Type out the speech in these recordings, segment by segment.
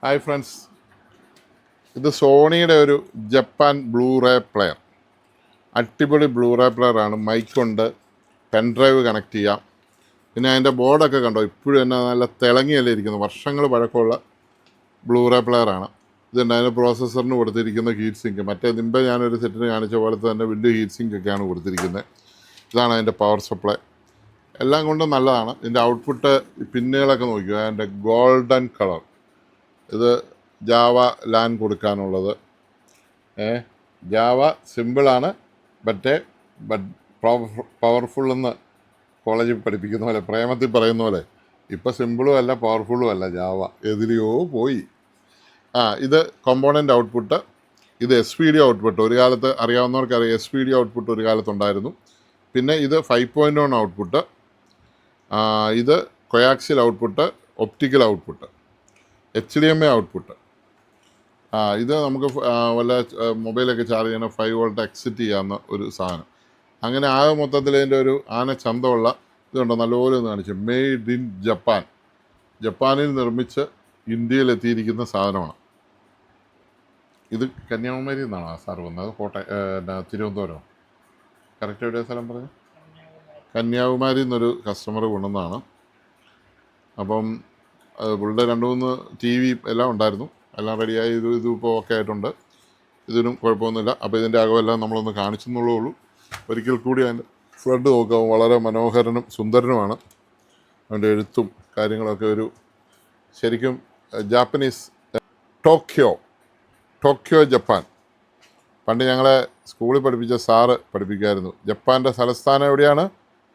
Hi friends, ഇത് സോണിയുടെ ഒരു Japan blue ray player. അടിപൊളി ബ്ലൂറേ പ്ലെയറാണ്. മൈക്കുണ്ട്, പെൻഡ്രൈവ് കണക്ട് ചെയ്യാം. പിന്നെ അതിൻ്റെ ബോർഡൊക്കെ കണ്ടോ, ഇപ്പോഴും തന്നെ നല്ല തിളങ്ങിയല്ലേ ഇരിക്കുന്നത്. വർഷങ്ങൾ പഴക്കമുള്ള ബ്ലൂറേ പ്ലെയറാണ്. ഇതുണ്ട് അതിൻ്റെ പ്രോസസ്സറിന് കൊടുത്തിരിക്കുന്ന ഹീറ്റ് സിങ്ക്. മറ്റേ മുമ്പേ ഞാനൊരു സെറ്റിന് കാണിച്ച പോലത്തെ തന്നെ വലിയ ഹീറ്റ് സിങ്ക് ഒക്കെയാണ് കൊടുത്തിരിക്കുന്നത്. ഇതാണ് അതിൻ്റെ പവർ സപ്ലൈ. എല്ലാം കൊണ്ടും നല്ലതാണ്. ഇതിൻ്റെ ഔട്ട്പുട്ട് പിന്നുകളൊക്കെ നോക്കുക, അതിൻ്റെ ഗോൾഡൻ കളർ. ഇത് ജാവ ലാൻ കൊടുക്കാനുള്ളത്. ജാവ സിമ്പിളാണ്, ബട്ട് പവർഫുൾ എന്ന് കോളേജിൽ പഠിപ്പിക്കുന്ന പോലെ, പ്രേമത്തിൽ പറയുന്ന പോലെ. ഇപ്പോൾ സിമ്പിളും അല്ല പവർഫുള്ളും അല്ല ജാവ, എതിലെയോ പോയി. ഇത് കോമ്പോണൻ്റ് ഔട്ട്പുട്ട്. ഇത് SPD ഔട്ട്പുട്ട്. ഒരു കാലത്ത് അറിയാവുന്നവർക്കറിയാം, SPD ഔട്ട്പുട്ട് ഒരു കാലത്തുണ്ടായിരുന്നു. പിന്നെ ഇത് 5.1 ഔട്ട്പുട്ട്. ഇത് കൊയാക്സിൽ output, optical output, HDMI output. ഇത് നമുക്ക് വല്ല മൊബൈലൊക്കെ ചാർജ് ചെയ്യണ 5 വോൾട്ട് എക്സിറ്റ് ചെയ്യാവുന്ന ഒരു സാധനം. അങ്ങനെ ആകെ മൊത്തത്തിൽ ഇതിൻ്റെ ഒരു ചന്തമുള്ള ഇതുണ്ടോ, നല്ലപോലെ ഒന്ന് കാണിച്ചു. Made in Japan. ജപ്പാനിൽ നിർമ്മിച്ച് ഇന്ത്യയിലെത്തിയിരിക്കുന്ന സാധനമാണ്. ഇത് കന്യാകുമാരി എന്നാണ് ആ സാർ വന്നത്. തിരുവനന്തപുരം കറക്റ്റ് എവിടെയാണ് സ്ഥലം പറഞ്ഞത്? കന്യാകുമാരി എന്നൊരു കസ്റ്റമർ കൊണ്ടുവന്നതാണ്. അപ്പം പുള്ളിയുടെ 2-3 TV എല്ലാം ഉണ്ടായിരുന്നു. എല്ലാം റെഡിയായി. ഇതിപ്പോൾ ഓക്കെ ആയിട്ടുണ്ട്. ഇതിനും കുഴപ്പമൊന്നുമില്ല. അപ്പോൾ ഇതിൻ്റെ അകമെല്ലാം നമ്മളൊന്ന് കാണിച്ചെന്നുള്ളേ ഉള്ളൂ. ഒരിക്കൽ കൂടി അതിൻ്റെ ഫ്രണ്ട് നോക്കാം. വളരെ മനോഹരനും സുന്ദരനുമാണ്. അതിൻ്റെ എഴുത്തും കാര്യങ്ങളൊക്കെ ഒരു ശരിക്കും ജാപ്പനീസ്. Tokyo Japan. പണ്ട് ഞങ്ങളെ സ്കൂളിൽ പഠിപ്പിച്ച സാറ് പഠിപ്പിക്കുമായിരുന്നു, ജപ്പാൻ്റെ തലസ്ഥാനം എവിടെയാണ്?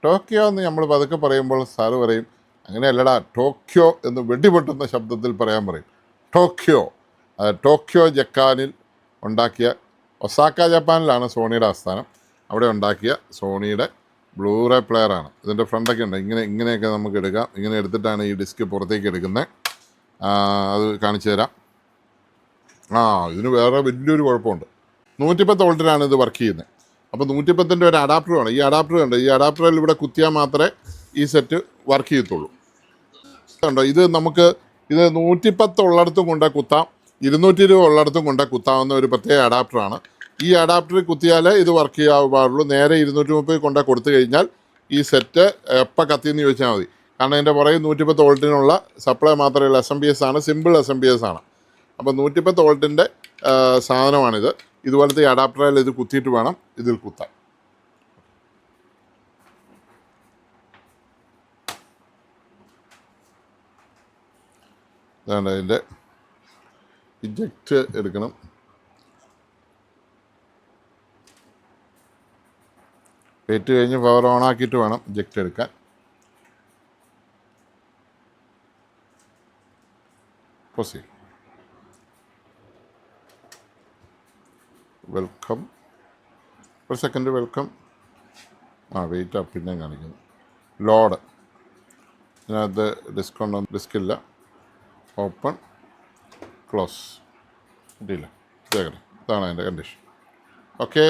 ടോക്കിയോ എന്ന് നമ്മൾ പതുക്കെ പറയുമ്പോൾ സാറ് പറയും, അങ്ങനെയല്ലടാ, ടോക്കിയോ എന്ന് വെടിപൊട്ടുന്ന ശബ്ദത്തിൽ പറയാൻ പറയും. ടോക്കിയോ ജപ്പാനിൽ ഉണ്ടാക്കിയ, ഒസാക്ക ജപ്പാനിലാണ് സോണിയുടെ ആസ്ഥാനം. അവിടെ ഉണ്ടാക്കിയ സോണിയുടെ ബ്ലൂറേ പ്ലെയറാണ്. ഇതിൻ്റെ ഫ്രണ്ടൊക്കെ ഉണ്ട്. ഇങ്ങനെയൊക്കെ നമുക്ക് എടുക്കാം. ഇങ്ങനെ എടുത്തിട്ടാണ് ഈ ഡിസ്ക് പുറത്തേക്ക് എടുക്കുന്നത്. അത് കാണിച്ചു തരാം. ഇതിന് വേറെ വലിയൊരു കുഴപ്പമുണ്ട്. 110 വോൾട്ടിനാണ് ഇത് വർക്ക് ചെയ്യുന്നത്. അപ്പോൾ 110ൻ്റെ ഒരു അഡാപ്റ്ററുമാണ്. ഈ അഡാപ്റ്റർ ഉണ്ട്. ഈ അഡാപ്റ്ററിൽ ഇവിടെ കുത്തിയാൽ മാത്രമേ ഈ സെറ്റ് വർക്ക് ചെയ്യത്തുള്ളൂ. ഉണ്ടോ, ഇത് നമുക്ക് 110 ഉള്ളിടത്തും കൊണ്ടേ കുത്താം, 220 ഉള്ളിടത്തും കൊണ്ടേ കുത്താവുന്ന ഒരു പ്രത്യേക അഡാപ്റ്ററാണ്. ഈ അഡാപ്റ്ററിൽ കുത്തിയാലേ ഇത് വർക്ക് ചെയ്യാൻ പാടുള്ളൂ. നേരെ 230 കൊണ്ടേ കൊടുത്തു കഴിഞ്ഞാൽ ഈ സെറ്റ് എപ്പോൾ കത്തിയെന്ന് ചോദിച്ചാൽ മതി. കാരണം ഇതിൻ്റെ പുറകെ 110 വോൾട്ടിനുള്ള സപ്ലൈ മാത്രമല്ല, SMPS ആണ്, സിമ്പിൾ SMPS ആണ്. അപ്പോൾ 110 വോൾട്ടിൻ്റെ സാധനമാണിത്. ഇതുപോലത്തെ ഈ അഡാപ്റ്ററിൽ ഇത് കുത്തിയിട്ട് വേണം ഇതിൽ കുത്താൻ. അതാണ് അതിൻ്റെ ഇജക്റ്റ് എടുക്കണം. വെയിറ്റ് കഴിഞ്ഞ് പവർ ഓൺ ആക്കിയിട്ട് വേണം ഇജക്റ്റ് എടുക്കാൻ. പോസി വെൽക്കം. ഒരു സെക്കൻഡ്, വെൽക്കം. വെയിറ്റ് പിന്നെ കാണിക്കുന്നു. ലോഡ്. ഇതിനകത്ത് ഡിസ്കില്ല. Open, close. കിട്ടിയില്ല. ഇതാണ് അതിൻ്റെ കണ്ടീഷൻ. ഓക്കെ.